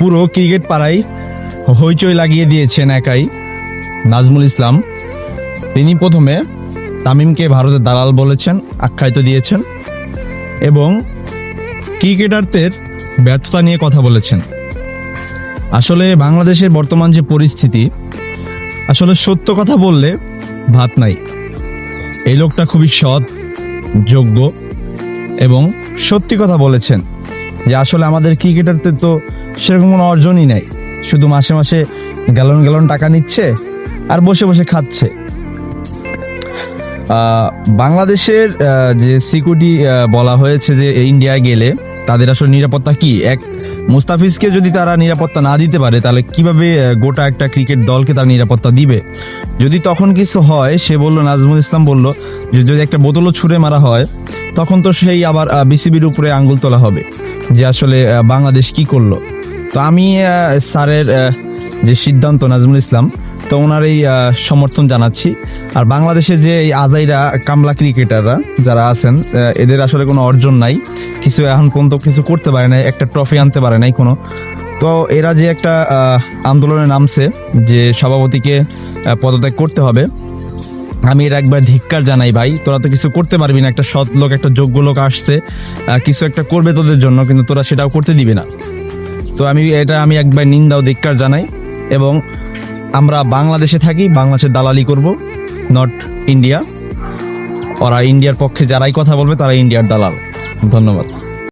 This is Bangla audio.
পুরো ক্রিকেট পাড়ায় হইচই লাগিয়ে দিয়েছেন একাই নাজমুল ইসলাম। তিনি প্রথমে তামিমকে ভারতের দালাল বলেছেন, আখ্যায়িত দিয়েছেন এবং ক্রিকেটারদের ব্যর্থতা নিয়ে কথা বলেছেন। আসলে বাংলাদেশের বর্তমান যে পরিস্থিতি, আসলে সত্য কথা বললে ভাত নাই। এই লোকটা খুবই সৎ, যোগ্য এবং সত্যি কথা বলেছেন যে আসলে আমাদের ক্রিকেটারদের তো সেরকম কোনো অর্জনই নাই, শুধু মাসে মাসে গ্যালন গ্যালন টাকা নিচ্ছে আর বসে বসে খাচ্ছে। বাংলাদেশের যে সিকিউরিটি বলা হয়েছে যে ইন্ডিয়ায় গেলে তাদের আসলে নিরাপত্তা কি, এক মুস্তাফিজকে যদি তারা নিরাপত্তা না দিতে পারে তাহলে কিভাবে গোটা একটা ক্রিকেট দলকে তারা নিরাপত্তা দিবে? যদি তখন কিছু হয়, সে বলল, নাজমুল ইসলাম বলল যে যদি একটা বোতলও ছুঁড়ে মারা হয় তখন তো সেই আবার বিসিবির উপরে আঙ্গুল তোলা হবে যে আসলে বাংলাদেশ কি করলো। তো আমি স্যারের যে সিদ্ধান্ত, নাজমুল ইসলাম, তো ওনার এই সমর্থন জানাচ্ছি। আর বাংলাদেশে যে এই আজাইরা কামলা ক্রিকেটাররা যারা আছেন, এদের আসলে কোনো অর্জন নাই, কিছু এখন পর্যন্ত কিছু করতে পারে নাই, একটা ট্রফি আনতে পারে নাই কোনো। তো এরা যে একটা আন্দোলনে নামছে যে সভাপতিকে পদত্যাগ করতে হবে, আমি এর একবার ধিক্কার জানাই। ভাই, তোরা তো কিছু করতে পারবি না, একটা সৎ লোক, একটা যোগ্য লোক আসছে, কিছু একটা করবে তোদের জন্য, কিন্তু তোরা সেটাও করতে দিবি না। তো আমি একবার নিন্দা ও ধিক্কার জানাই এবং আমরা বাংলাদেশে থাকি, বাংলাদেশের দালালি করব, নট ইন্ডিয়া। ওরা ইন্ডিয়ার পক্ষে যারাই কথা বলবে তারা ইন্ডিয়ার দালাল। ধন্যবাদ।